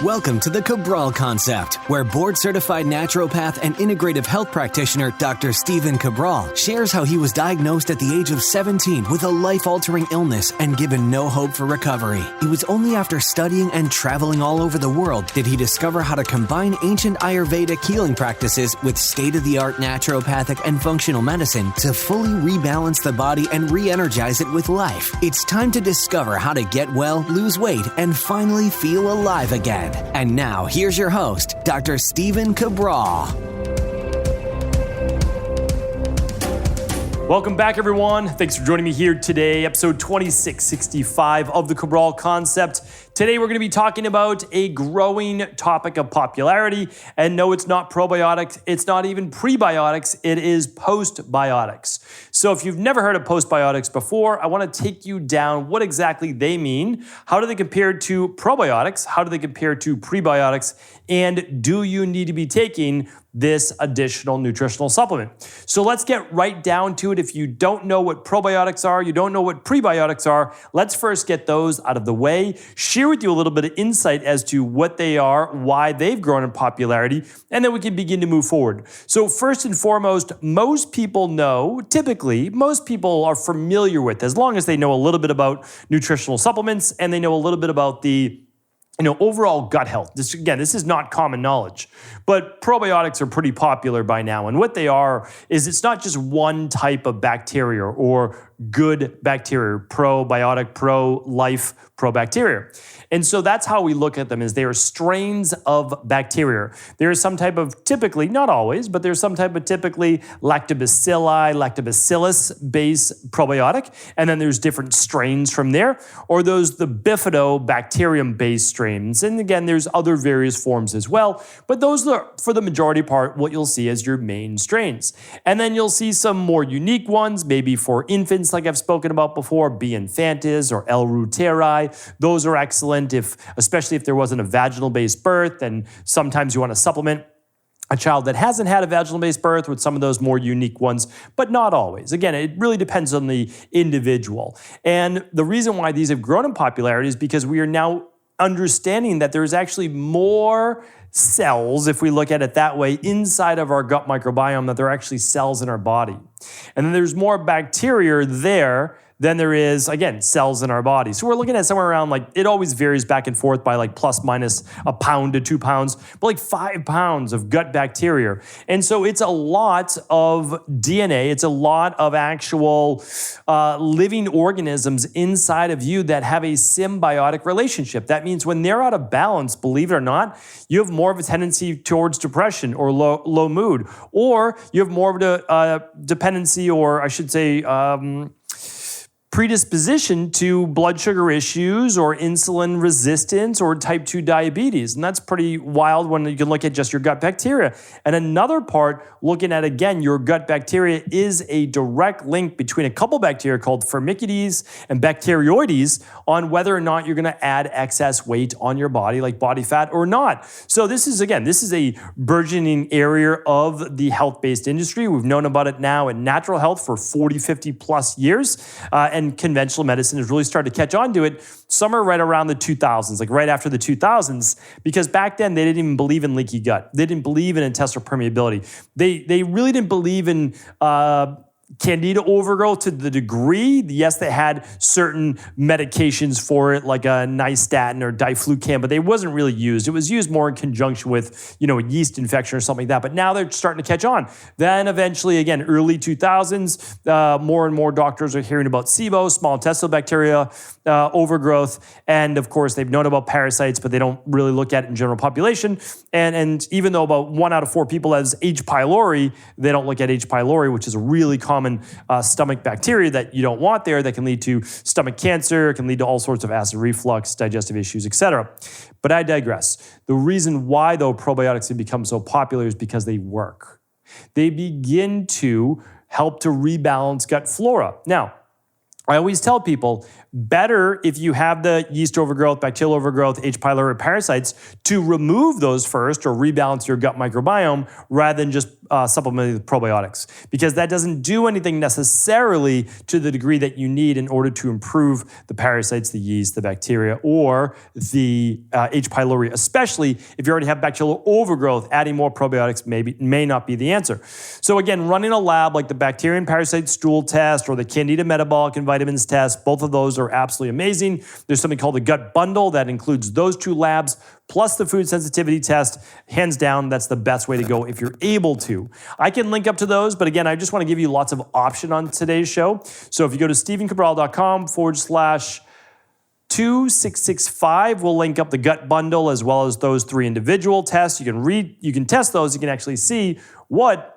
Welcome to the Cabral Concept, where board-certified naturopath and integrative health practitioner Dr. Stephen Cabral shares how he was diagnosed at the age of 17 with a life-altering illness and given no hope for recovery. It was only after studying and traveling all over the world did he discover how to combine ancient Ayurvedic healing practices with state-of-the-art naturopathic and functional medicine to fully rebalance the body and re-energize it with life. It's time to discover how to get well, lose weight, and finally feel alive again. And now, here's your host, Dr. Stephen Cabral. Welcome back, everyone. Thanks for joining me here today, episode 2665 of the Cabral Concept. Today, we're going to be talking about a growing topic of popularity. And no, it's not probiotics. It's not even prebiotics. It is postbiotics. So if you've never heard of postbiotics before, I want to take you down what exactly they mean. How do they compare to probiotics? How do they compare to prebiotics? And do you need to be taking this additional nutritional supplement? So let's get right down to it. If you don't know what probiotics are, you don't know what prebiotics are, let's first get those out of the way, share with you a little bit of insight as to what they are, why they've grown in popularity, and then we can begin to move forward. So first and foremost, most people know, typically, most people are familiar with, as long as they know a little bit about nutritional supplements and they know a little bit about the overall gut health. This is not common knowledge, but probiotics are pretty popular by now. And what they are is it's not just one type of bacteria or good bacteria, probiotic, pro-life, probacteria. And so that's how we look at them, is they are strains of bacteria. There is some type of, typically, not always, but there's some type of typically lactobacillus-based probiotic, and then there's different strains from there, or the bifidobacterium-based strains. And again, there's other various forms as well, but those are, for the majority part, what you'll see as your main strains. And then you'll see some more unique ones, maybe for infants, like I've spoken about before, B. infantis or L. reuteri. Those are excellent, especially if there wasn't a vaginal-based birth, and sometimes you want to supplement a child that hasn't had a vaginal-based birth with some of those more unique ones, but not always. Again, it really depends on the individual. And the reason why these have grown in popularity is because we are now understanding that there's actually more cells, if we look at it that way, inside of our gut microbiome, that there are actually cells in our body. And then there's more bacteria there than there is, again, cells in our body. So we're looking at somewhere around, it always varies back and forth by plus minus a pound to 2 pounds, but 5 pounds of gut bacteria. And so it's a lot of DNA. It's a lot of actual living organisms inside of you that have a symbiotic relationship. That means when they're out of balance, believe it or not, you have more of a tendency towards depression or low mood, or you have more of a dependency, or I should say, predisposition to blood sugar issues or insulin resistance or type 2 diabetes. And that's pretty wild when you can look at just your gut bacteria. And another part, looking at, again, your gut bacteria is a direct link between a couple bacteria called Firmicutes and Bacteroides on whether or not you're going to add excess weight on your body, like body fat or not. So this is a burgeoning area of the health-based industry. We've known about it now in natural health for 40, 50 plus years. And conventional medicine has really started to catch on to it somewhere right around the 2000s, right after the 2000s, because back then they didn't even believe in leaky gut. They didn't believe in intestinal permeability. They really didn't believe in Candida overgrowth to the degree, yes, they had certain medications for it, like a nystatin or diflucan, but they wasn't really used. It was used more in conjunction with, a yeast infection or something like that. But now they're starting to catch on. Then eventually, again, early 2000s, more and more doctors are hearing about SIBO, small intestinal bacteria, overgrowth, and of course, they've known about parasites, but they don't really look at it in general population. And even though about 1 out of 4 people has H. pylori, they don't look at H. pylori, which is a really common stomach bacteria that you don't want there, that can lead to stomach cancer, can lead to all sorts of acid reflux, digestive issues, etc. But I digress. The reason why, though, probiotics have become so popular is because they work. They begin to help to rebalance gut flora. Now, I always tell people, better if you have the yeast overgrowth, bacterial overgrowth, H. pylori parasites, to remove those first or rebalance your gut microbiome rather than just supplementing with probiotics. Because that doesn't do anything necessarily to the degree that you need in order to improve the parasites, the yeast, the bacteria, or the H. pylori, especially if you already have bacterial overgrowth. Adding more probiotics may not be the answer. So again, running a lab like the bacteria and parasite stool test or the Candida metabolic and vitamins test, both of those are absolutely amazing. There's something called the gut bundle that includes those 2 labs plus the food sensitivity test. Hands down, that's the best way to go if you're able to. I can link up to those, but again, I just want to give you lots of option on today's show. So if you go to stevencabral.com/2665, we'll link up the gut bundle as well as those 3 individual tests. You can test those. You can actually see what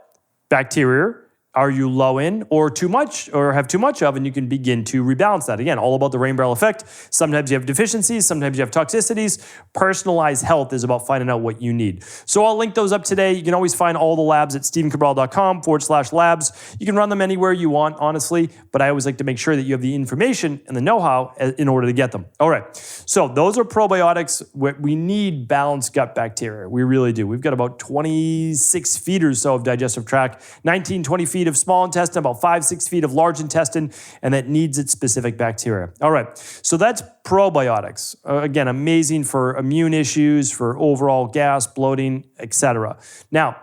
bacteria are you low in or too much or have too much of, and you can begin to rebalance that. Again, all about the rain barrel effect. Sometimes you have deficiencies, sometimes you have toxicities. Personalized health is about finding out what you need. So I'll link those up today. You can always find all the labs at stevencabral.com/labs. You can run them anywhere you want, honestly, but I always like to make sure that you have the information and the know-how in order to get them. All right, so those are probiotics. We need balanced gut bacteria. We really do. We've got about 26 feet or so of digestive tract, 19, 20 feet of small intestine, about 5-6 feet of large intestine, and that needs its specific bacteria. All right, so that's probiotics. Again, amazing for immune issues, for overall gas, bloating, etc. Now,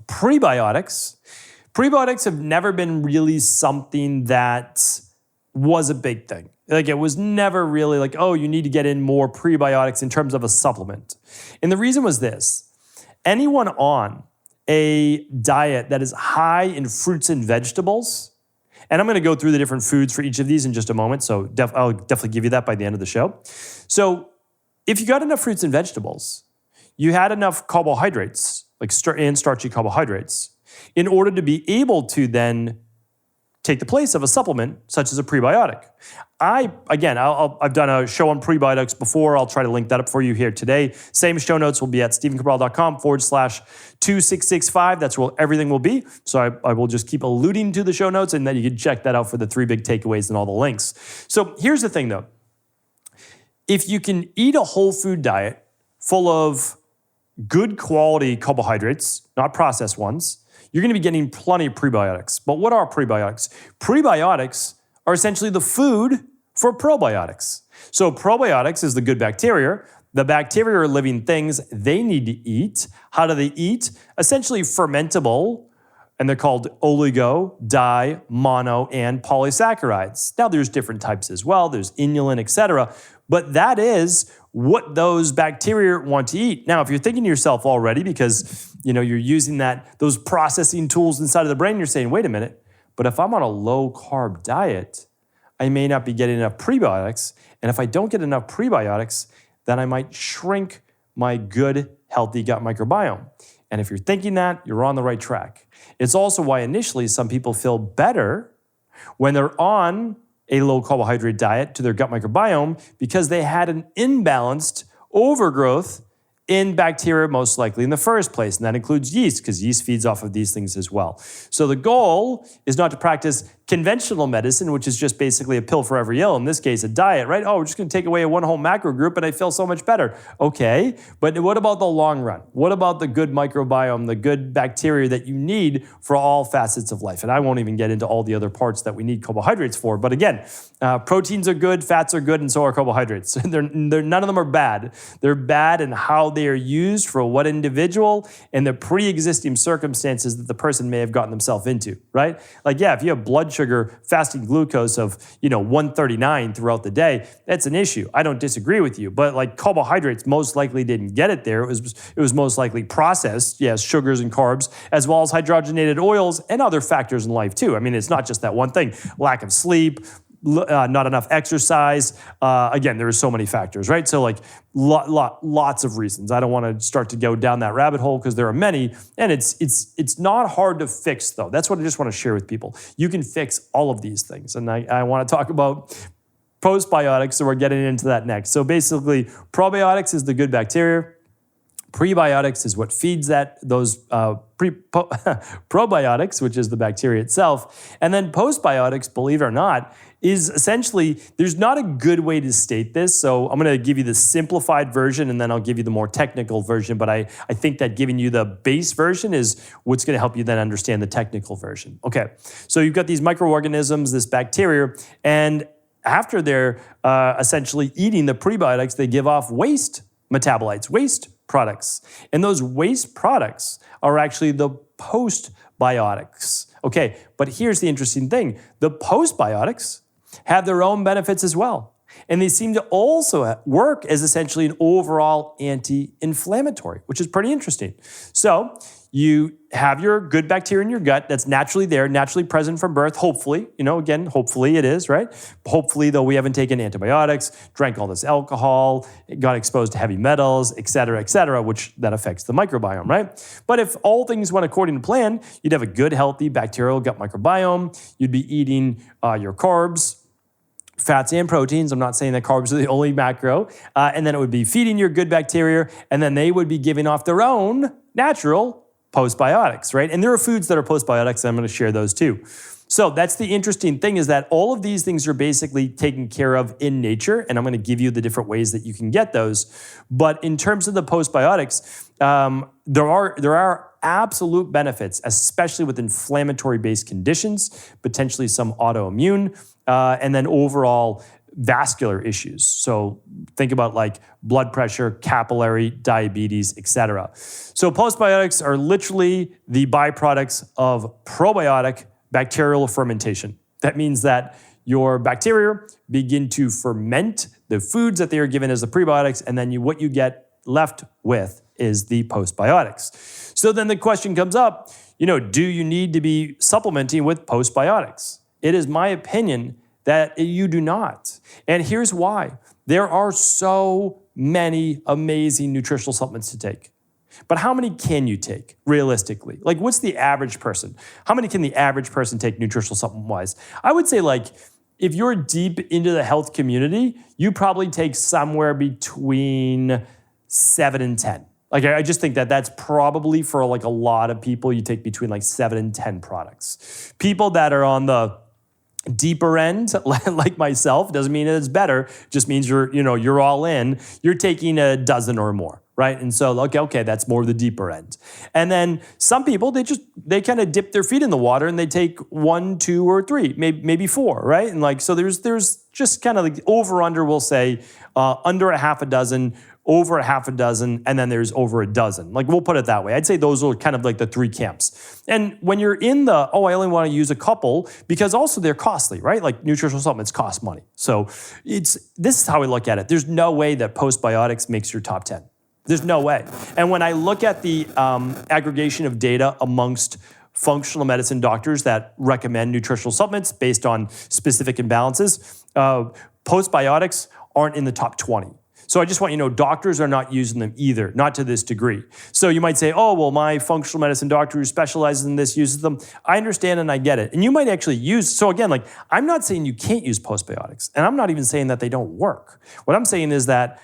prebiotics have never been really something that was a big thing. Like it was never really like, oh, you need to get in more prebiotics in terms of a supplement. And the reason was this: anyone on a diet that is high in fruits and vegetables, and I'm going to go through the different foods for each of these in just a moment, so I'll definitely give you that by the end of the show. So if you got enough fruits and vegetables, you had enough carbohydrates, like starchy carbohydrates, in order to be able to then take the place of a supplement such as a prebiotic. I've done a show on prebiotics before. I'll try to link that up for you here today. Same show notes will be at stevencabral.com/2665. That's where everything will be. So I will just keep alluding to the show notes, and then you can check that out for the 3 big takeaways and all the links. So here's the thing though. If you can eat a whole food diet full of good quality carbohydrates, not processed ones, you're going to be getting plenty of prebiotics. But what are prebiotics? Prebiotics are essentially the food for probiotics. So probiotics is the good bacteria. The bacteria are living things. They need to eat. How do they eat? Essentially fermentable, and they're called oligo, di, mono, and polysaccharides. Now there's different types as well. There's inulin, etc. But that is what those bacteria want to eat. Now, if you're thinking to yourself already, because you're using those processing tools inside of the brain, you're saying, wait a minute, but if I'm on a low carb diet, I may not be getting enough prebiotics. And if I don't get enough prebiotics, then I might shrink my good, healthy gut microbiome. And if you're thinking that, you're on the right track. It's also why initially some people feel better when they're on a low carbohydrate diet to their gut microbiome because they had an imbalanced overgrowth in bacteria, most likely in the first place. And that includes yeast, because yeast feeds off of these things as well. So the goal is not to practice conventional medicine, which is just basically a pill for every ill, in this case, a diet, right? Oh, we're just going to take away one whole macro group and I feel so much better. Okay, but what about the long run? What about the good microbiome, the good bacteria that you need for all facets of life? And I won't even get into all the other parts that we need carbohydrates for. But again, proteins are good, fats are good, and so are carbohydrates. None of them are bad. They're bad in how they are used for what individual and the pre-existing circumstances that the person may have gotten themselves into, right? Like, yeah, if you have blood sugar, fasting glucose of, 139 throughout the day, that's an issue. I don't disagree with you, but like carbohydrates most likely didn't get it there. It was most likely processed, yes, sugars and carbs, as well as hydrogenated oils and other factors in life too. I mean, it's not just that one thing. Lack of sleep, not enough exercise. Again, there are so many factors, right? So like lots of reasons. I don't want to start to go down that rabbit hole because there are many, and it's not hard to fix though. That's what I just want to share with people. You can fix all of these things. And I want to talk about postbiotics, so we're getting into that next. So basically, probiotics is the good bacteria. Prebiotics is what feeds those probiotics, which is the bacteria itself. And then postbiotics, believe it or not, is essentially, there's not a good way to state this. So I'm going to give you the simplified version and then I'll give you the more technical version. But I think that giving you the base version is what's going to help you then understand the technical version. Okay, so you've got these microorganisms, this bacteria, and after they're essentially eating the prebiotics, they give off waste metabolites, waste products. And those waste products are actually the postbiotics. Okay, but here's the interesting thing. The postbiotics have their own benefits as well. And they seem to also work as essentially an overall anti-inflammatory, which is pretty interesting. So you have your good bacteria in your gut that's naturally there, naturally present from birth, hopefully. Again, hopefully it is, right? Hopefully, though, we haven't taken antibiotics, drank all this alcohol, got exposed to heavy metals, et cetera, which that affects the microbiome, right? But if all things went according to plan, you'd have a good, healthy bacterial gut microbiome. You'd be eating your carbs, fats and proteins. I'm not saying that carbs are the only macro. And then it would be feeding your good bacteria, and then they would be giving off their own natural postbiotics, right? And there are foods that are postbiotics, and I'm going to share those too. So that's the interesting thing, is that all of these things are basically taken care of in nature, and I'm going to give you the different ways that you can get those. But in terms of the postbiotics, there are absolute benefits, especially with inflammatory-based conditions, potentially some autoimmune, and then overall vascular issues. So think about like blood pressure, capillary, diabetes, etc. So postbiotics are literally the byproducts of probiotic bacterial fermentation. That means that your bacteria begin to ferment the foods that they are given as the prebiotics, and then what you get left with is the postbiotics. So then the question comes up, do you need to be supplementing with postbiotics? It is my opinion that you do not. And here's why. There are so many amazing nutritional supplements to take. But how many can you take realistically? Like, what's the average person? How many can the average person take nutritional supplement-wise? I would say, like, if you're deep into the health community, you probably take somewhere between 7 and 10. Like, I just think that that's probably for like a lot of people, you take between like 7 and 10 products. People that are on the deeper end, like myself, doesn't mean it's better, just means you're all in. You're taking a dozen or more, right? And so, okay, that's more the deeper end. And then some people, they kind of dip their feet in the water and they take 1, 2, or 3, maybe 4, right? And like, so there's just kind of like over under, we'll say, under a half a dozen, over a half a dozen, and then there's over a dozen. Like, we'll put it that way. I'd say those are kind of like the 3 camps. And when you're in I only want to use a couple, because also they're costly, right? Like, nutritional supplements cost money. So this is how we look at it. There's no way that postbiotics makes your top 10. There's no way. And when I look at the aggregation of data amongst functional medicine doctors that recommend nutritional supplements based on specific imbalances, postbiotics aren't in the top 20. So I just want you to know, doctors are not using them either, not to this degree. So you might say, oh, well, my functional medicine doctor who specializes in this uses them. I understand and I get it. And you might actually so again, like, I'm not saying you can't use postbiotics, and I'm not even saying that they don't work. What I'm saying is that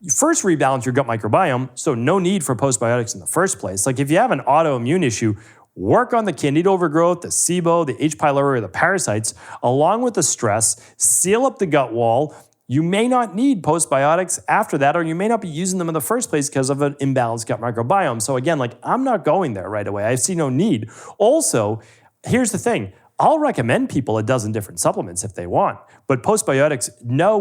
you first rebalance your gut microbiome, so no need for postbiotics in the first place. Like, if you have an autoimmune issue, work on the candida overgrowth, the SIBO, the H. pylori, the parasites, along with the stress, seal up the gut wall. You may not need postbiotics after that, or you may not be using them in the first place because of an imbalanced gut microbiome. So again, like, I'm not going there right away. I see no need. Also, here's the thing. I'll recommend people a dozen different supplements if they want, but postbiotics, in no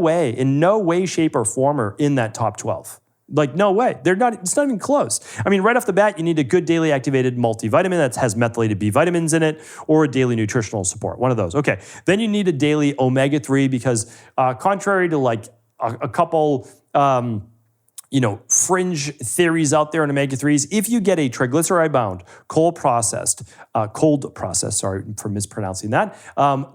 way, shape, or form are in that top 12. Like, no way. It's not even close. I mean, right off the bat, you need a good daily activated multivitamin that has methylated B vitamins in it, or a daily nutritional support, one of those. Okay. Then you need a daily omega-3 because contrary to like a couple, fringe theories out there on omega-3s, if you get a triglyceride-bound, cold processed, sorry for mispronouncing that,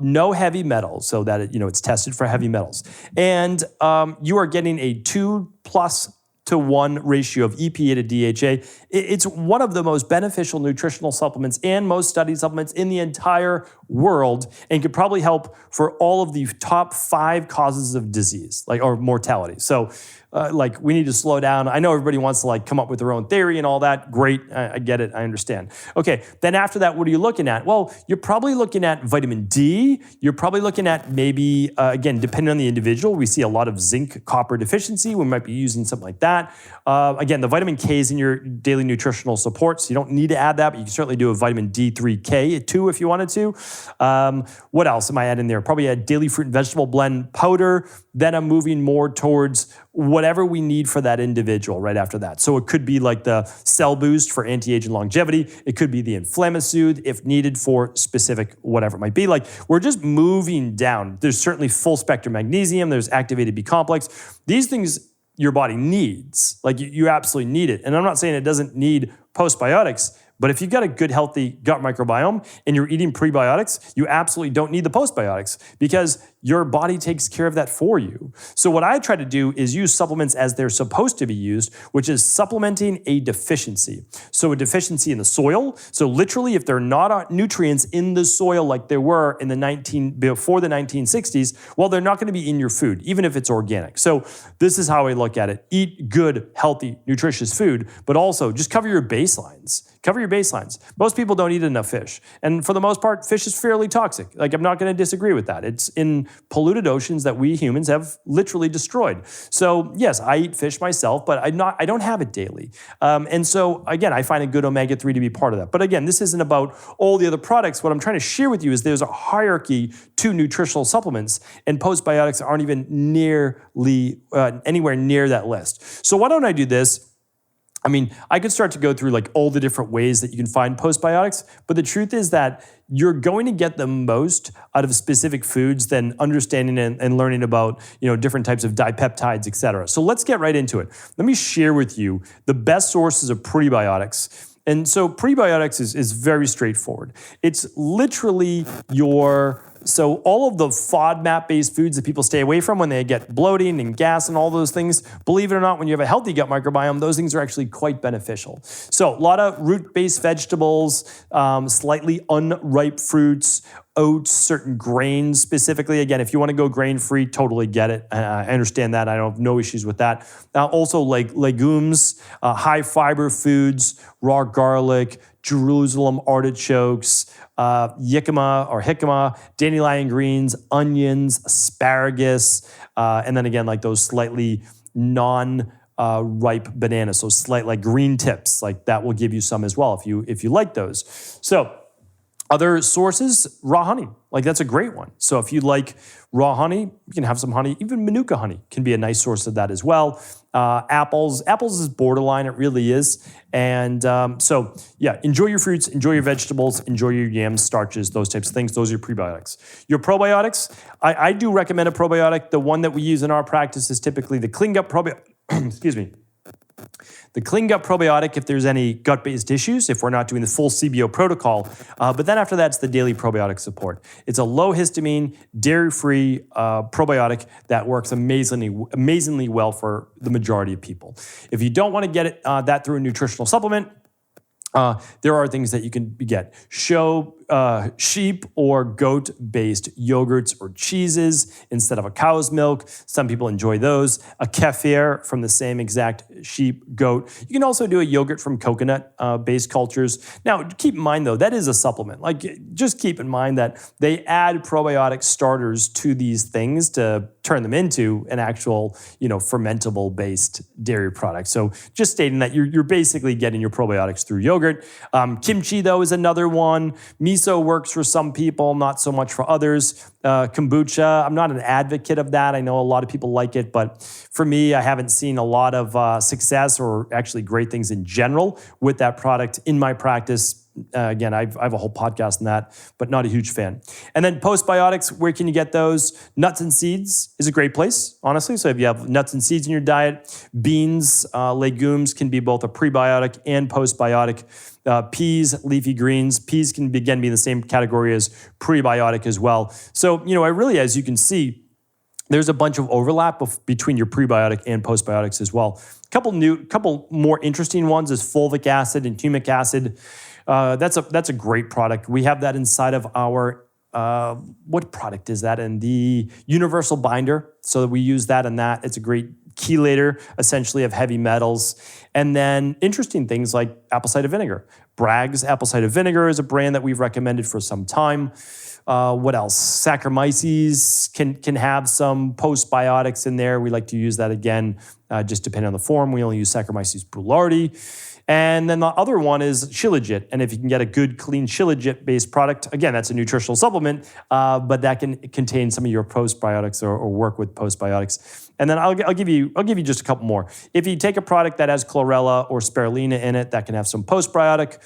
no heavy metals, so that it's tested for heavy metals, and you are getting a 2+1 ratio of EPA to DHA. It's one of the most beneficial nutritional supplements and most studied supplements in the entire world, and could probably help for all of the top 5 causes of disease, or mortality. So like we need to slow down. I know everybody wants to like come up with their own theory and all that. Great, I get it, I understand. Okay, then after that, what are you looking at? Well, you're probably looking at vitamin D. You're probably looking at maybe, again, depending on the individual, we see a lot of zinc, copper deficiency. We might be using something like that. Again, the vitamin K is in your daily nutritional support, so you don't need to add that, but you can certainly do a vitamin D3K too if you wanted to. What else am I adding there? Probably a daily fruit and vegetable blend powder. Then I'm moving more towards whatever we need for that individual right after that. So it could be like the Cell Boost for anti-age and longevity. It could be the Inflammasoothe if needed for specific whatever it might be. Like we're just moving down. There's certainly full spectrum magnesium. There's activated B complex. These things your body needs. Like you absolutely need it. And I'm not saying it doesn't need postbiotics, but if you've got a good, healthy gut microbiome and you're eating prebiotics, you absolutely don't need the postbiotics because your body takes care of that for you. So what I try to do is use supplements as they're supposed to be used, which is supplementing a deficiency. So a deficiency in the soil. So literally, if there are not nutrients in the soil like there were in before the 1960s, well, they're not going to be in your food, even if it's organic. So this is how I look at it. Eat good, healthy, nutritious food, but also just cover your baselines. Cover your baselines. Most people don't eat enough fish. And for the most part, fish is fairly toxic. Like, I'm not going to disagree with that. It's in polluted oceans that we humans have literally destroyed. So yes, I eat fish myself, but I don't have it daily. And so again, I find a good omega-3 to be part of that. But again, this isn't about all the other products. What I'm trying to share with you is there's a hierarchy to nutritional supplements, and postbiotics aren't even nearly anywhere near that list. So why don't I do this? I mean, I could start to go through like all the different ways that you can find postbiotics, but the truth is that you're going to get the most out of specific foods than understanding and learning about, different types of dipeptides, et cetera. So let's get right into it. Let me share with you the best sources of prebiotics. And so prebiotics is very straightforward. It's literally so all of the FODMAP-based foods that people stay away from when they get bloating and gas and all those things, believe it or not, when you have a healthy gut microbiome, those things are actually quite beneficial. So a lot of root-based vegetables, slightly unripe fruits, oats, certain grains specifically. Again, if you want to go grain-free, totally get it. I understand that. I don't have no issues with that. Also like legumes, high-fiber foods, raw garlic, Jerusalem artichokes, jicama, dandelion greens, onions, asparagus, and then again, like those slightly non-ripe bananas, so slight like green tips, like that will give you some as well if you like those. So other sources, raw honey, like that's a great one. So if you like raw honey, you can have some honey. Even Manuka honey can be a nice source of that as well. Apples is borderline, it really is. And so yeah, enjoy your fruits, enjoy your vegetables, enjoy your yams, starches, those types of things. Those are your prebiotics. Your probiotics, I do recommend a probiotic. The one that we use in our practice is typically the Clean Gut Probiotic, excuse me. The Clean Gut Probiotic if there's any gut-based issues, if we're not doing the full CBO protocol. But then after that, it's the daily probiotic support. It's a low histamine, dairy-free probiotic that works amazingly well for the majority of people. If you don't want to get that through a nutritional supplement, there are things that you can get. Sheep or goat-based yogurts or cheeses instead of a cow's milk. Some people enjoy those. A kefir from the same exact sheep, goat. You can also do a yogurt from coconut-based cultures. Now, keep in mind, though, that is a supplement. Like, just keep in mind that they add probiotic starters to these things to turn them into an actual, fermentable-based dairy product. So just stating that you're basically getting your probiotics through yogurt. Kimchi, though, is another one. Miso works for some people, not so much for others. Kombucha, I'm not an advocate of that. I know a lot of people like it, but for me, I haven't seen a lot of success or actually great things in general with that product in my practice. Again, I have a whole podcast on that, but not a huge fan. And then postbiotics, where can you get those? Nuts and seeds is a great place, honestly. So if you have nuts and seeds in your diet, beans, legumes can be both a prebiotic and postbiotic. Peas, leafy greens, peas can again be in the same category as prebiotic as well. So, I really, as you can see, there's a bunch of overlap between your prebiotic and postbiotics as well. Couple more interesting ones is fulvic acid and humic acid. That's a great product. We have that inside of our, what product is that? In the universal binder. So we use that in that. It's a great chelator, essentially, of heavy metals. And then interesting things like apple cider vinegar. Bragg's apple cider vinegar is a brand that we've recommended for some time. What else? Saccharomyces can have some postbiotics in there. We like to use that again, just depending on the form. We only use Saccharomyces boulardii. And then the other one is Shilajit. And if you can get a good, clean Shilajit-based product, again, that's a nutritional supplement, but that can contain some of your postbiotics or work with postbiotics. And then I'll give you just a couple more. If you take a product that has chlorella or spirulina in it, that can have some postbiotic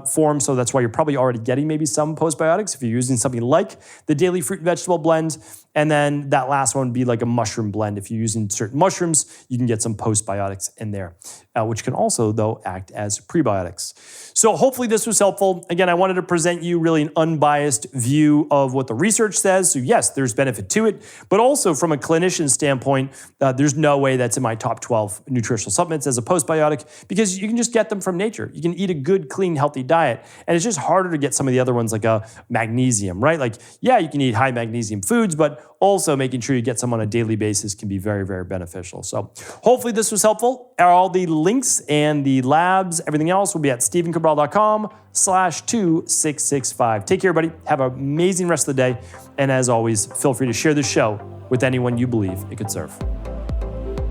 form. So that's why you're probably already getting maybe some postbiotics if you're using something like the daily fruit and vegetable blend. And then that last one would be like a mushroom blend. If you're using certain mushrooms, you can get some postbiotics in there, which can also, though, act as prebiotics. So hopefully this was helpful. Again, I wanted to present you really an unbiased view of what the research says. So yes, there's benefit to it, but also from a clinician standpoint, there's no way that's in my top 12 nutritional supplements as a postbiotic because you can just get them from nature. You can eat a good, clean, healthy diet. And it's just harder to get some of the other ones like magnesium, right? Like, yeah, you can eat high magnesium foods, but also making sure you get some on a daily basis can be very, very beneficial. So hopefully this was helpful. All the links and the labs, everything else will be at stevencabral.com/2665. Take care, everybody. Have an amazing rest of the day. And as always, feel free to share this show with anyone you believe it could serve.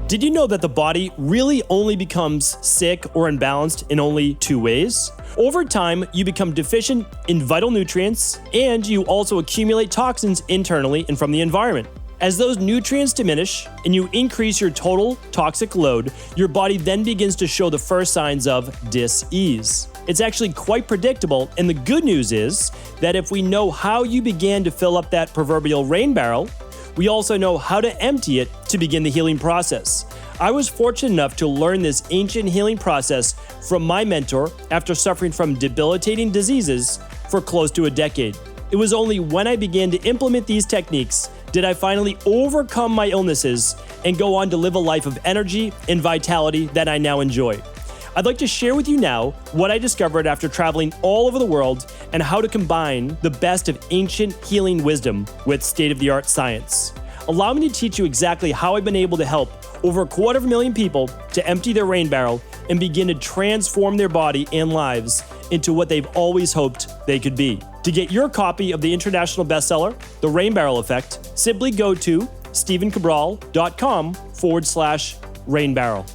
Did you know that the body really only becomes sick or imbalanced in only two ways? Over time, you become deficient in vital nutrients, and you also accumulate toxins internally and from the environment. As those nutrients diminish and you increase your total toxic load, your body then begins to show the first signs of dis-ease. It's actually quite predictable, and the good news is that if we know how you began to fill up that proverbial rain barrel, we also know how to empty it to begin the healing process. I was fortunate enough to learn this ancient healing process from my mentor after suffering from debilitating diseases for close to a decade. It was only when I began to implement these techniques did I finally overcome my illnesses and go on to live a life of energy and vitality that I now enjoy. I'd like to share with you now what I discovered after traveling all over the world and how to combine the best of ancient healing wisdom with state-of-the-art science. Allow me to teach you exactly how I've been able to help over 250,000 people to empty their rain barrel and begin to transform their body and lives into what they've always hoped they could be. To get your copy of the international bestseller, The Rain Barrel Effect, simply go to stevencabral.com/rainbarrel.